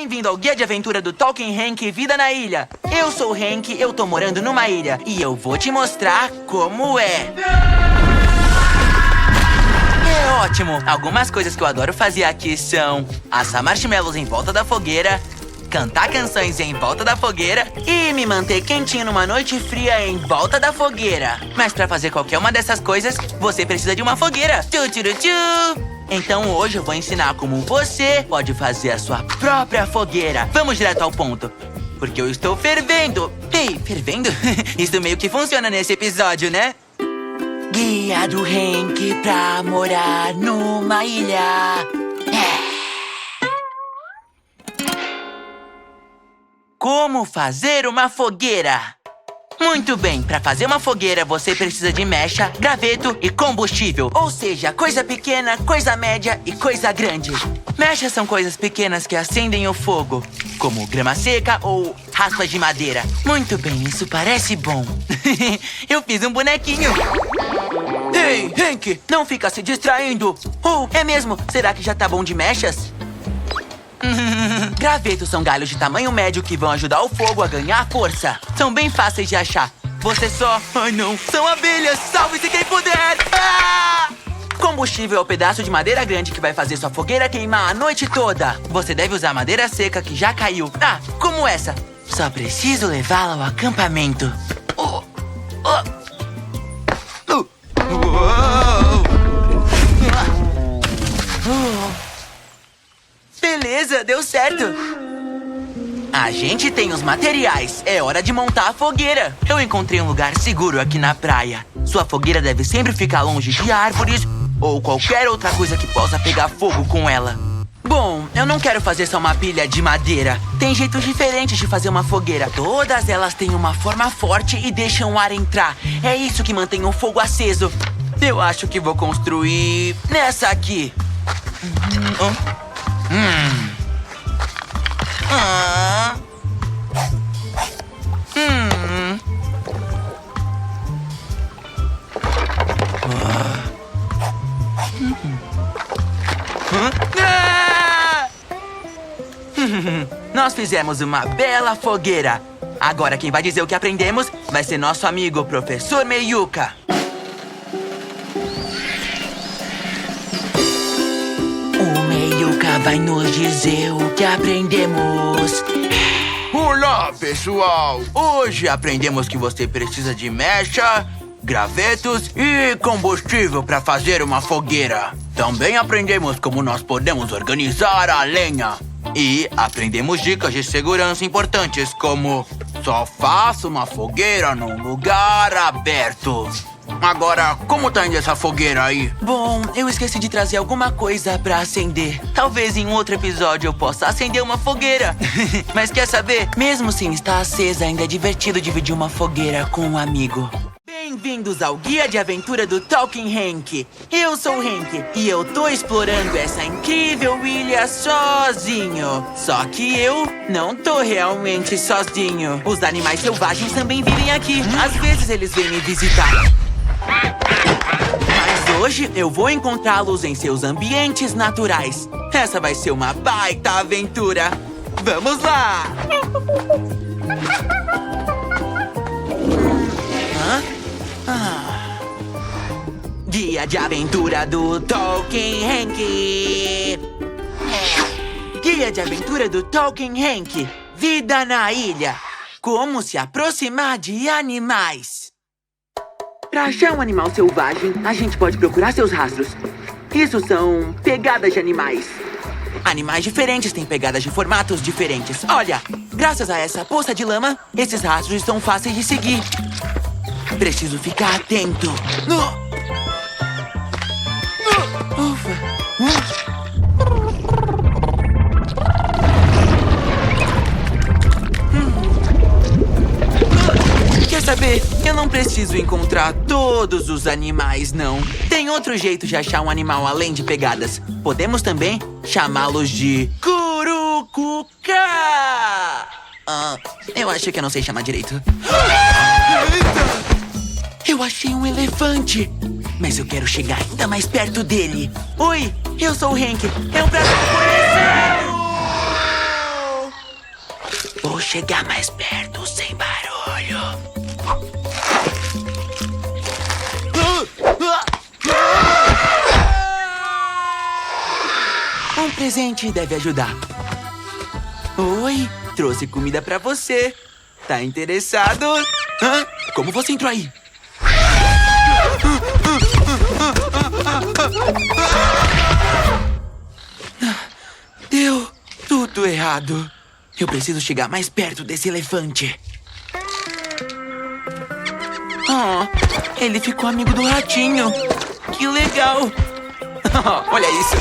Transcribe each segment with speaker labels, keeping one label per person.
Speaker 1: Bem-vindo ao Guia de Aventura do Talking Hank Vida na Ilha. Eu sou o Hank, eu tô morando numa ilha e eu vou te mostrar como é. É ótimo! Algumas coisas que eu adoro fazer aqui são assar marshmallows em volta da fogueira, cantar canções em volta da fogueira e me manter quentinho numa noite fria em volta da fogueira. Mas pra fazer qualquer uma dessas coisas, você precisa de uma fogueira. Tchu, tchu, tchu. Então hoje eu vou ensinar como você pode fazer a sua própria fogueira. Vamos direto ao ponto, porque eu estou fervendo. Ei, fervendo? Isso meio que funciona nesse episódio, né? Guia do Hank pra morar numa ilha. Como fazer uma fogueira? Muito bem, para fazer uma fogueira você precisa de mecha, graveto e combustível. Ou seja, coisa pequena, coisa média e coisa grande. Mechas são coisas pequenas que acendem o fogo, como grama seca ou raspas de madeira. Muito bem, isso parece bom. Eu fiz um bonequinho. Ei, Hank, não fica se distraindo. Oh, é mesmo? Será que já tá bom de mechas? Gravetos são galhos de tamanho médio que vão ajudar o fogo a ganhar força. São bem fáceis de achar. Você só... Ai, não. São abelhas. Salve-se quem puder. Ah! Combustível é o pedaço de madeira grande que vai fazer sua fogueira queimar a noite toda. Você deve usar madeira seca que já caiu. Ah, como essa. Só preciso levá-la ao acampamento. Beleza, deu certo. A gente tem os materiais. É hora de montar a fogueira. Eu encontrei um lugar seguro aqui na praia. Sua fogueira deve sempre ficar longe de árvores ou qualquer outra coisa que possa pegar fogo com ela. Bom, eu não quero fazer só uma pilha de madeira. Tem jeitos diferentes de fazer uma fogueira. Todas elas têm uma forma forte e deixam o ar entrar. É isso que mantém o fogo aceso. Eu acho que vou construir nessa aqui. Nós fizemos uma bela fogueira. Agora quem vai dizer o que aprendemos vai ser nosso amigo Professor Meiuca. O Meiuca vai nos dizer o que aprendemos. Olá, pessoal! Hoje aprendemos que você precisa de mecha, gravetos e combustível para fazer uma fogueira. Também aprendemos como nós podemos organizar a lenha. E aprendemos dicas de segurança importantes, como só faça uma fogueira num lugar aberto. Agora, como tá indo essa fogueira aí? Bom, eu esqueci de trazer alguma coisa pra acender. Talvez em um outro episódio eu possa acender uma fogueira. Mas quer saber? Mesmo sem estar acesa, ainda é divertido dividir uma fogueira com um amigo. Bem-vindos ao Guia de Aventura do Talking Hank. Eu sou o Hank e eu tô explorando essa incrível ilha sozinho. Só que eu não tô realmente sozinho. Os animais selvagens também vivem aqui. Às vezes eles vêm me visitar. Mas hoje eu vou encontrá-los em seus ambientes naturais. Essa vai ser uma baita aventura. Vamos lá! Guia de Aventura do Talking Hank. Guia de Aventura do Talking Hank. Vida na ilha. Como se aproximar de animais. Para achar um animal selvagem, a gente pode procurar seus rastros. Isso são pegadas de animais. Animais diferentes têm pegadas de formatos diferentes. Olha, graças a essa poça de lama, esses rastros estão fáceis de seguir. Preciso ficar atento. Quer saber? Eu não preciso encontrar todos os animais, não. Tem outro jeito de achar um animal além de pegadas. Podemos também chamá-los de curucucá. Eu acho que eu não sei chamar direito. Eu achei um elefante. Mas eu quero chegar ainda mais perto dele. Oi, eu sou o Hank. É um prazer conhecê-lo. Vou chegar mais perto, sem barulho. Um presente deve ajudar. Oi, trouxe comida pra você. Tá interessado? Hã? Como você entrou aí? Deu tudo errado. Eu preciso chegar mais perto desse elefante. Oh, ele ficou amigo do ratinho. Que legal. Olha isso.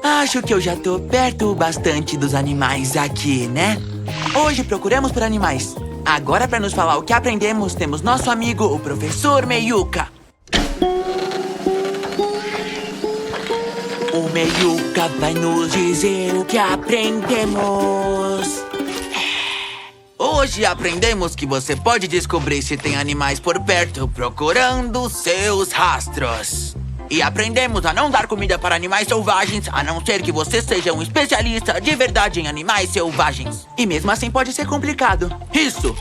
Speaker 1: Acho que eu já tô perto bastante dos animais aqui, né? Hoje procuramos por animais. Agora, para nos falar o que aprendemos, temos nosso amigo, o professor Meiuca. O Meiuca vai nos dizer o que aprendemos. Hoje aprendemos que você pode descobrir se tem animais por perto procurando seus rastros. E aprendemos a não dar comida para animais selvagens, a não ser que você seja um especialista de verdade em animais selvagens. E mesmo assim pode ser complicado. Isso!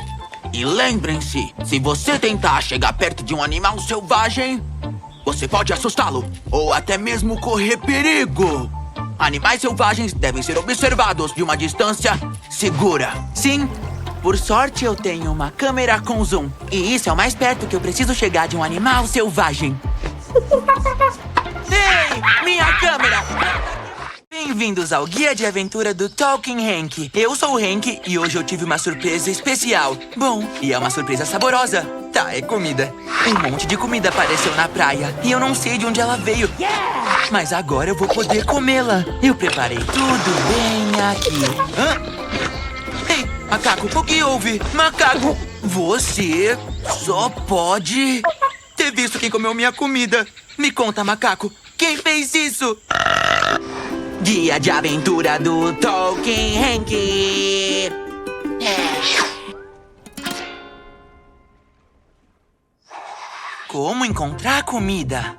Speaker 1: E lembrem-se, se você tentar chegar perto de um animal selvagem, você pode assustá-lo, ou até mesmo correr perigo. Animais selvagens devem ser observados de uma distância segura. Sim, por sorte eu tenho uma câmera com zoom. E isso é o mais perto que eu preciso chegar de um animal selvagem. Ei, minha câmera! Bem-vindos ao Guia de Aventura do Talking Hank. Eu sou o Hank e hoje eu tive uma surpresa especial. Bom, e é uma surpresa saborosa. Tá, é comida. Um monte de comida apareceu na praia e eu não sei de onde ela veio. Mas agora eu vou poder comê-la. Eu preparei tudo bem aqui. Hã? Ei, macaco, o que houve? Macaco, você só pode ter visto quem comeu minha comida. Me conta, macaco, quem fez isso? Guia de Aventura do Talking Hank. Como encontrar comida?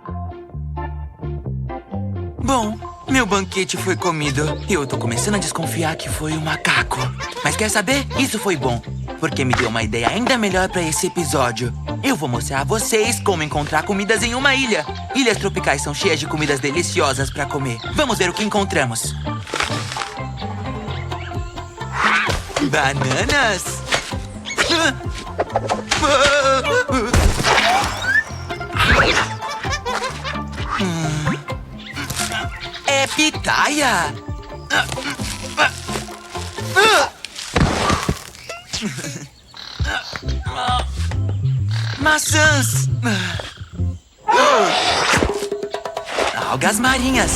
Speaker 1: Bom, meu banquete foi comido e eu tô começando a desconfiar que foi o macaco. Mas quer saber? Isso foi bom, porque me deu uma ideia ainda melhor pra esse episódio. Eu vou mostrar a vocês como encontrar comidas em uma ilha. Ilhas tropicais são cheias de comidas deliciosas pra comer. Vamos ver o que encontramos. Bananas! É pitaia! Maçãs! Algas marinhas!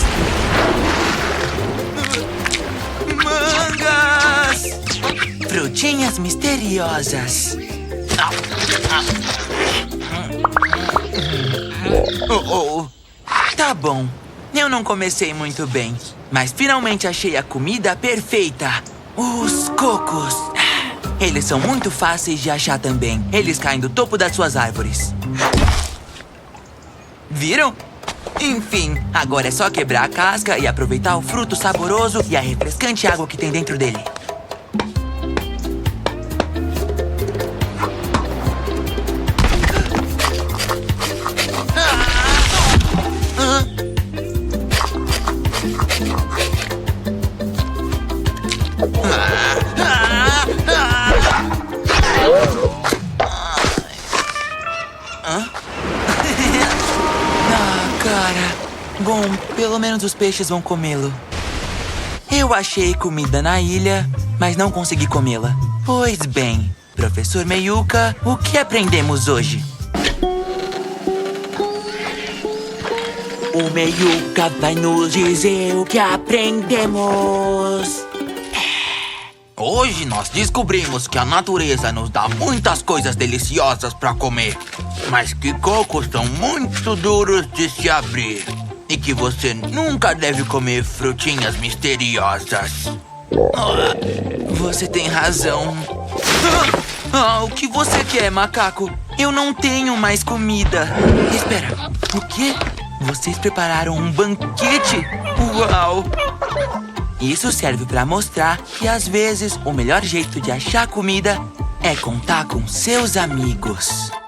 Speaker 1: Mangas! Frutinhas misteriosas! Tá bom. Eu não comecei muito bem, mas finalmente achei a comida perfeita. Os cocos. Eles são muito fáceis de achar também. Eles caem do topo das suas árvores. Viram? Enfim, agora é só quebrar a casca e aproveitar o fruto saboroso e a refrescante água que tem dentro dele. Bom, pelo menos os peixes vão comê-lo. Eu achei comida na ilha, mas não consegui comê-la. Pois bem, professor Meiuca, o que aprendemos hoje? O Meiuca vai nos dizer o que aprendemos. Hoje nós descobrimos que a natureza nos dá muitas coisas deliciosas para comer, mas que cocos são muito duros de se abrir. E que você nunca deve comer frutinhas misteriosas. Você tem razão. O que você quer, macaco? Eu não tenho mais comida. Espera, o quê? Vocês prepararam um banquete? Uau! Isso serve para mostrar que às vezes o melhor jeito de achar comida é contar com seus amigos.